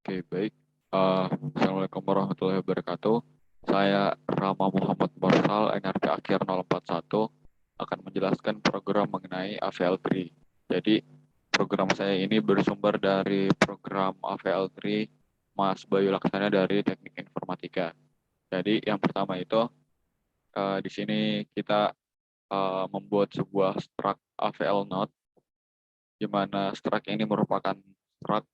Oke, baik. Assalamualaikum warahmatullahi wabarakatuh. Saya Rama Muhammad Mursal, NRP akhir 041, akan menjelaskan program mengenai AVL3. Jadi, program saya ini bersumber dari program AVL3 Mas Bayu Laksana dari Teknik Informatika. Jadi, yang pertama itu, di sini kita membuat sebuah struct AVL node, di mana struct ini merupakan struct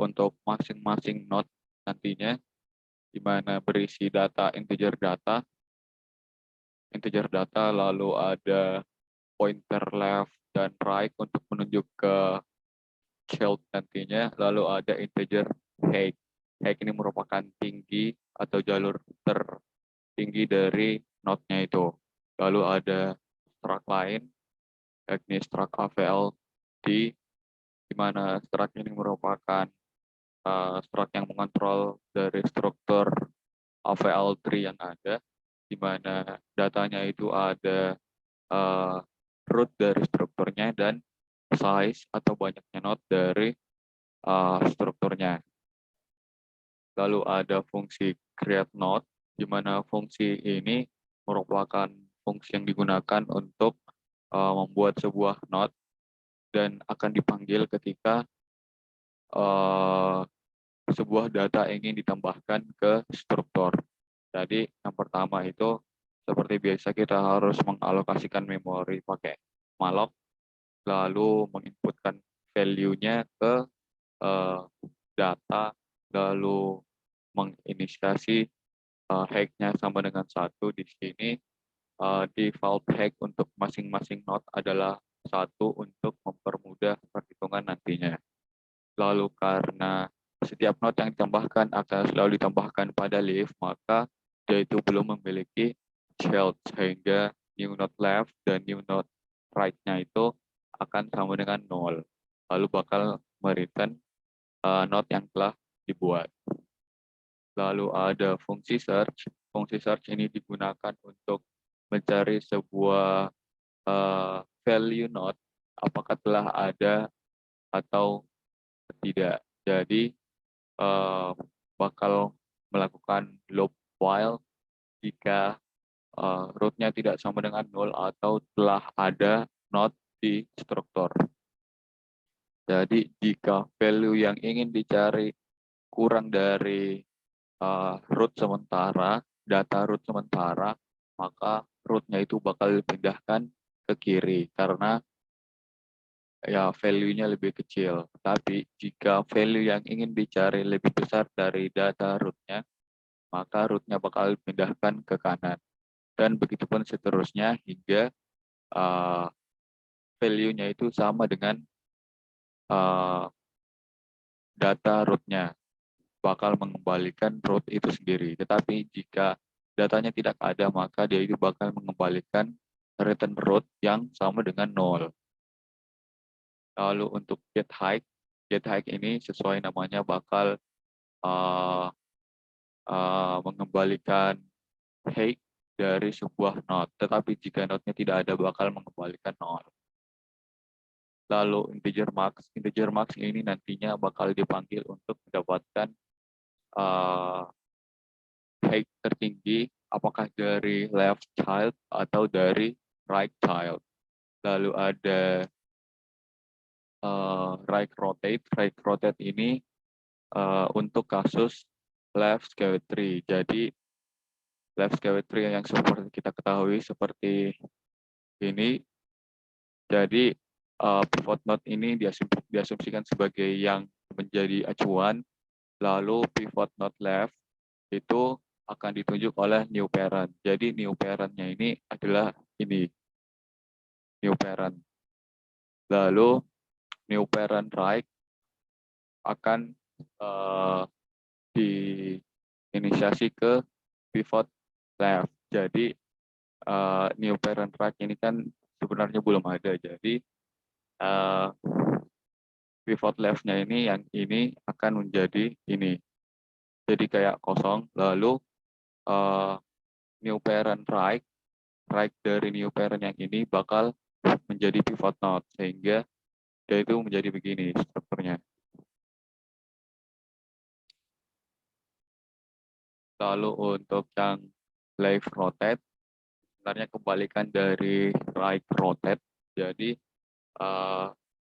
untuk masing-masing node nantinya, di mana berisi integer data, lalu ada pointer left dan right untuk menunjuk ke child nantinya, lalu ada integer height. Height ini merupakan tinggi atau jalur tertinggi dari node-nya itu. Lalu ada struct lain, yakni struct AVL di mana struct ini merupakan struct yang mengontrol dari struktur AVL3 yang ada, di mana datanya itu ada root dari strukturnya dan size atau banyaknya node dari strukturnya. Lalu ada fungsi create node, di mana fungsi ini merupakan fungsi yang digunakan untuk membuat sebuah node dan akan dipanggil ketika sebuah data ingin ditambahkan ke struktur. Jadi yang pertama itu seperti biasa kita harus mengalokasikan memori pakai malloc, lalu menginputkan value-nya ke data, lalu menginisiasi hack-nya sama dengan 1. Di sini default hack untuk masing-masing node adalah 1 untuk mempermudah perhitungan nantinya. Lalu karena setiap node yang ditambahkan akan selalu ditambahkan pada leaf, maka dia itu belum memiliki child, sehingga new node left dan new node right-nya itu akan sama dengan 0. Lalu bakal mereturn node yang telah dibuat. Lalu ada fungsi search. Fungsi search ini digunakan untuk mencari sebuah value node, apakah telah ada atau tidak. Jadi bakal melakukan loop while jika root-nya tidak sama dengan 0 atau telah ada node di struktur. Jadi jika value yang ingin dicari kurang dari root sementara, data root sementara, maka root-nya itu bakal dipindahkan ke kiri karena ya value-nya lebih kecil. Tapi jika value yang ingin dicari lebih besar dari data root-nya, maka root-nya bakal dipindahkan ke kanan. Dan begitu pun seterusnya hingga value-nya itu sama dengan data root-nya, bakal mengembalikan root itu sendiri. Tetapi jika datanya tidak ada, maka dia itu bakal mengembalikan return root yang sama dengan 0. Lalu untuk get height ini sesuai namanya bakal mengembalikan height dari sebuah node. Tetapi jika node-nya tidak ada, bakal mengembalikan 0. Lalu integer max ini nantinya bakal dipanggil untuk mendapatkan height tertinggi, apakah dari left child atau dari right child. Lalu ada right rotate ini untuk kasus left scavery. Jadi left scavery yang seperti kita ketahui seperti ini. Jadi pivot node ini diasumsikan sebagai yang menjadi acuan, lalu pivot node left itu akan ditunjuk oleh new parent. Jadi new parent-nya ini adalah ini, new parent. Lalu new parent right akan diinisiasi ke pivot left. Jadi new parent right ini kan sebenarnya belum ada. Jadi pivot left-nya ini yang ini akan menjadi ini. Jadi kayak kosong. Lalu new parent right dari new parent yang ini bakal menjadi pivot node, sehingga dia itu menjadi begini strukturnya. Lalu untuk yang left rotate, sebenarnya kebalikan dari right rotate. Jadi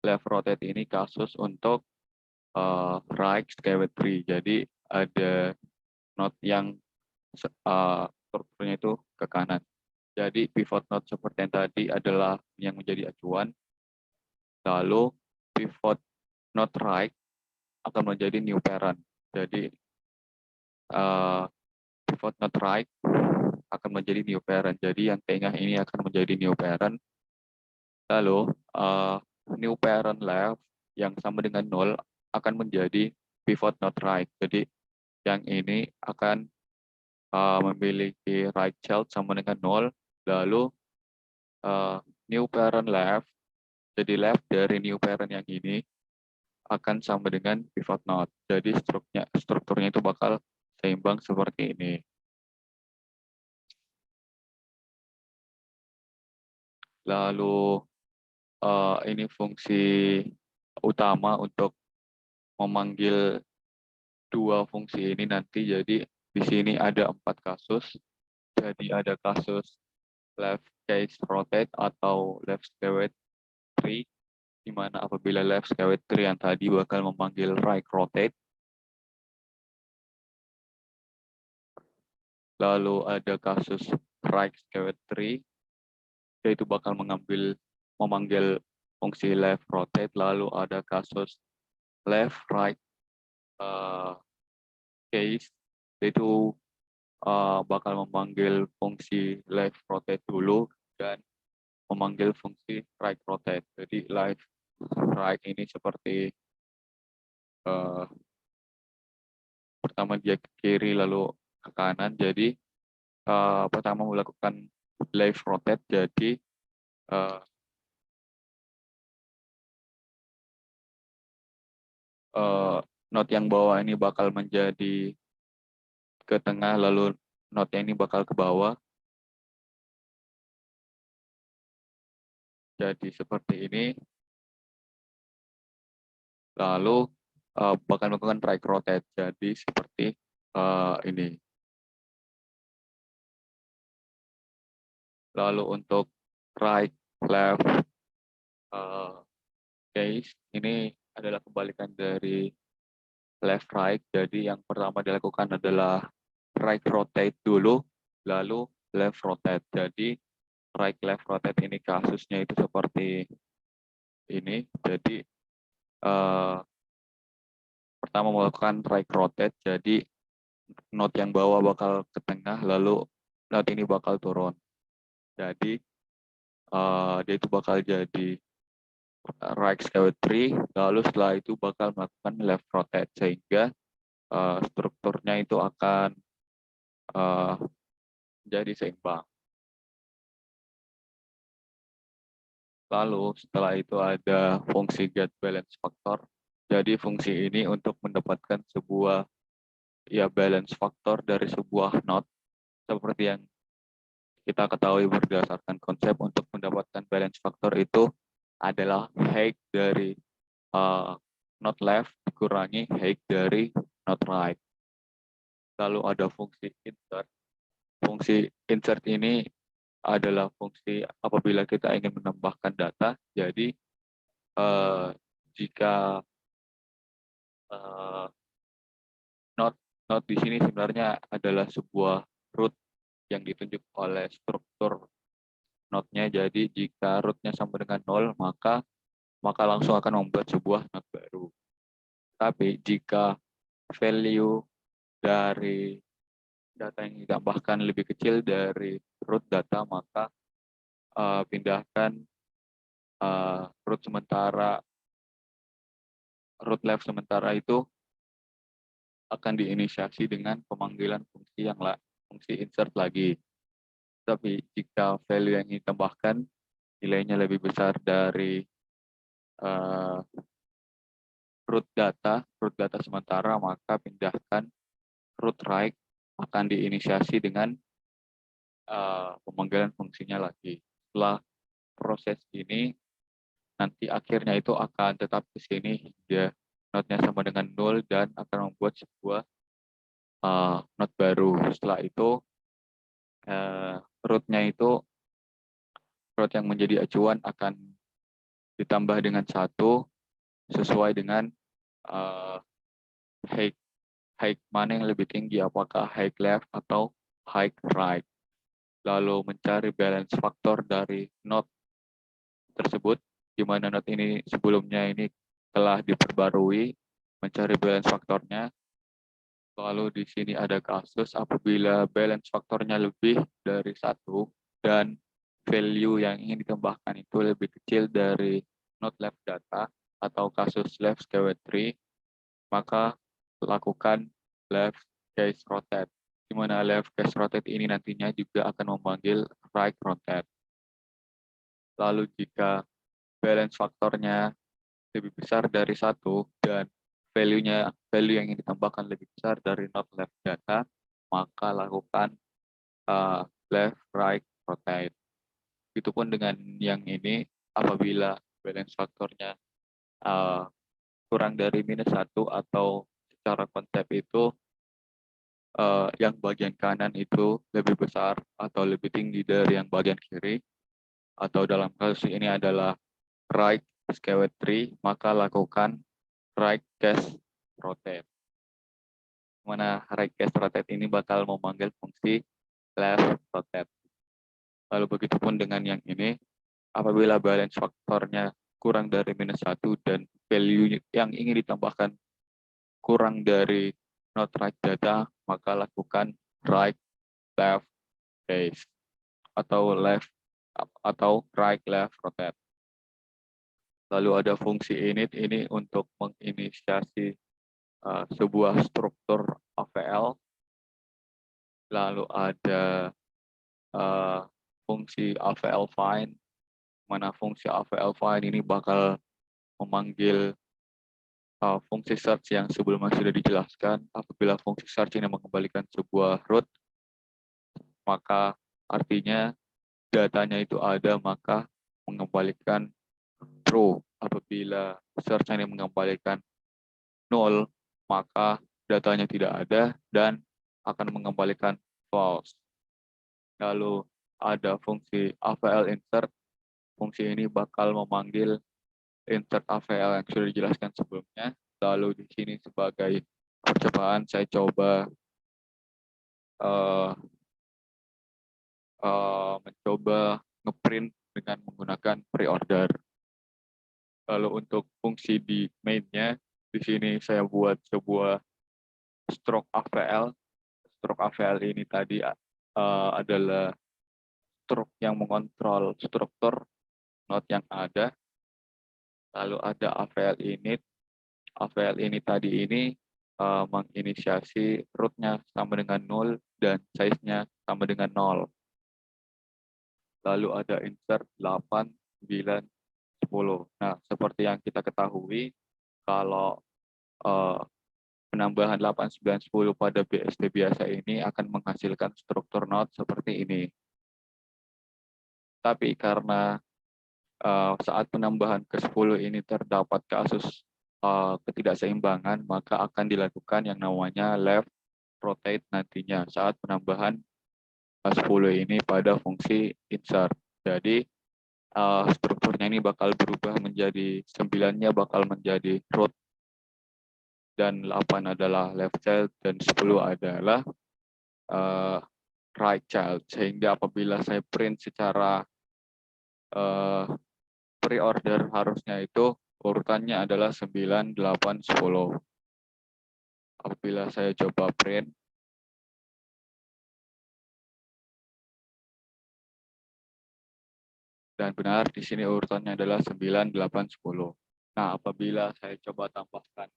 left rotate ini kasus untuk right skewet tree. Jadi ada note yang strukturnya itu ke kanan. Jadi pivot node seperti yang tadi adalah yang menjadi acuan. Lalu pivot node right akan menjadi new parent. Jadi pivot node right akan menjadi new parent. Jadi yang tengah ini akan menjadi new parent. Lalu new parent left yang sama dengan 0 akan menjadi pivot node right. Jadi yang ini akan memiliki right child sama dengan 0. Lalu new parent left, jadi left dari new parent yang ini akan sama dengan pivot node. Jadi strukturnya itu bakal seimbang seperti ini. Lalu ini fungsi utama untuk memanggil dua fungsi ini nanti. Jadi di sini ada 4 kasus. Jadi ada kasus left case rotate atau left skewet tree, di mana apabila left skewet tree yang tadi bakal memanggil right rotate. Lalu ada kasus right skewet tree, yaitu bakal memanggil fungsi left rotate. Lalu ada kasus left right case, yaitu bakal memanggil fungsi left rotate dulu dan memanggil fungsi right rotate. Jadi left right ini seperti pertama dia ke kiri lalu ke kanan. Jadi pertama melakukan left rotate, jadi node yang bawah ini bakal menjadi ke tengah, lalu node yang ini bakal ke bawah. Jadi seperti ini. Lalu bakal melakukan right rotate, jadi seperti ini. Lalu untuk right left case ini adalah kebalikan dari left right. Jadi yang pertama dilakukan adalah right rotate dulu, lalu left rotate. Jadi right left rotate ini kasusnya itu seperti ini. Jadi pertama melakukan right rotate, jadi node yang bawah bakal ke tengah, lalu node ini bakal turun. Jadi dia itu bakal jadi right skewet tree, lalu setelah itu bakal melakukan left rotate, sehingga strukturnya itu akan menjadi seimbang. Lalu setelah itu ada fungsi get balance factor. Jadi fungsi ini untuk mendapatkan sebuah balance factor dari sebuah node, seperti yang kita ketahui berdasarkan konsep. Untuk mendapatkan balance factor itu adalah height dari node left dikurangi height dari node right. Lalu ada fungsi insert. Fungsi insert ini adalah fungsi apabila kita ingin menambahkan data. Jadi jika node di sini sebenarnya adalah sebuah root yang ditunjuk oleh struktur node-nya. Jadi jika root-nya sama dengan 0, maka langsung akan membuat sebuah node baru. Tapi jika value dari data yang ditambahkan lebih kecil dari root data, maka pindahkan root left sementara itu akan diinisiasi dengan pemanggilan fungsi insert lagi. Tapi jika value yang ditambahkan nilainya lebih besar dari root data sementara, maka pindahkan root right akan diinisiasi dengan pemanggilan fungsinya lagi. Setelah proses ini, nanti akhirnya itu akan tetap ke sini hingga node-nya sama dengan 0 dan akan membuat sebuah node baru. Setelah itu root-nya itu root yang menjadi acuan akan ditambah dengan 1 sesuai dengan height mana yang lebih tinggi, apakah height left atau height right. Lalu mencari balance faktor dari node tersebut, di mana node ini sebelumnya ini telah diperbarui, mencari balance faktornya. Lalu di sini ada kasus apabila balance faktornya lebih dari 1 dan value yang ingin ditambahkan itu lebih kecil dari node left data atau kasus left skewed tree, maka lakukan left case rotate, di mana left case rotate ini nantinya juga akan memanggil right rotate. Lalu jika balance faktornya lebih besar dari 1 dan value yang ingin ditambahkan lebih besar dari node left data, maka lakukan left right rotate. Begitupun dengan yang ini, apabila balance faktornya kurang dari -1 atau secara konsep itu yang bagian kanan itu lebih besar atau lebih tinggi dari yang bagian kiri, atau dalam kasus ini adalah right skewed tree, maka lakukan right case rotate. Mana right case rotate ini bakal memanggil fungsi left rotate. Lalu begitupun dengan yang ini, apabila balance faktornya kurang dari -1 dan value yang ingin ditambahkan kurang dari node right data, maka lakukan right left case atau right left rotate. Lalu ada fungsi init ini untuk menginisiasi sebuah struktur AVL. Lalu ada fungsi AVL find, mana fungsi AVL find ini bakal memanggil fungsi search yang sebelumnya sudah dijelaskan. Apabila fungsi search ini mengembalikan sebuah root, maka artinya datanya itu ada, maka mengembalikan true. Apabila search ini mengembalikan null, maka datanya tidak ada dan akan mengembalikan false. Lalu ada fungsi AVL insert. Fungsi ini bakal memanggil insert AVL yang sudah dijelaskan sebelumnya. Lalu di sini sebagai percobaan saya coba mencoba ngeprint dengan menggunakan pre-order. Lalu untuk fungsi di main-nya, di sini saya buat sebuah stroke AVL. Stroke AVL ini tadi adalah stroke yang mengontrol struktur node yang ada. Lalu ada AVL init. AVL ini tadi ini menginisiasi root-nya sama dengan 0 dan size-nya sama dengan 0. Lalu ada insert 8, 9, 10. Nah, seperti yang kita ketahui, kalau penambahan 8, 9, 10 pada BSD biasa ini akan menghasilkan struktur node seperti ini. Tapi karena saat penambahan ke-10 ini terdapat kasus ketidakseimbangan, maka akan dilakukan yang namanya left rotate nantinya saat penambahan 10 ini pada fungsi insert. Jadi strukturnya ini bakal berubah menjadi 9-nya bakal menjadi root, dan 8 adalah left child dan 10 adalah right child. Sehingga apabila saya print secara pre-order, harusnya itu urutannya adalah 9, 8, 10. Apabila saya coba print, dan benar di sini urutannya adalah 9, 8, 10. Nah, apabila saya coba tambahkan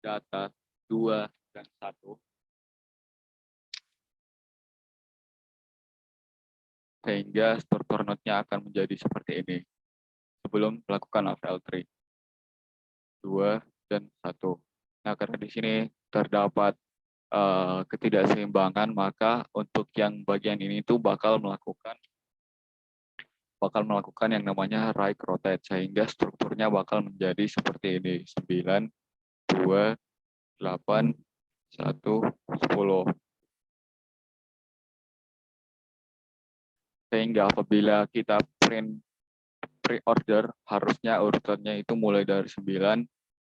data 2 dan 1, sehingga struktur node-nya akan menjadi seperti ini sebelum melakukan AVL tree 2 dan 1. Nah, karena di sini terdapat ketidakseimbangan, maka untuk yang bagian ini tuh bakal melakukan yang namanya right rotate, sehingga strukturnya bakal menjadi seperti ini, 9, 2, 8, 1, 10. Sehingga apabila kita pre-order, harusnya urutannya itu mulai dari 9,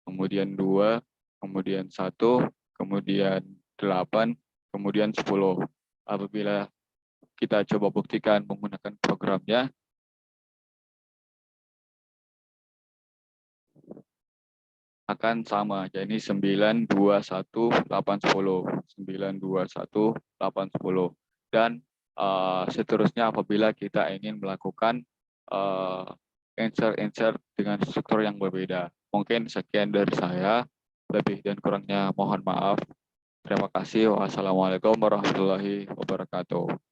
kemudian 2, kemudian 1, kemudian 8, kemudian 10. Apabila kita coba buktikan menggunakan programnya, akan sama, jadi 9, 2, 1, 8, 10. 9, 2, 1, 8, 10. Dan seterusnya apabila kita ingin melakukan insert dengan struktur yang berbeda. Mungkin sekian dari saya, lebih dan kurangnya mohon maaf. Terima kasih. Wassalamualaikum warahmatullahi wabarakatuh.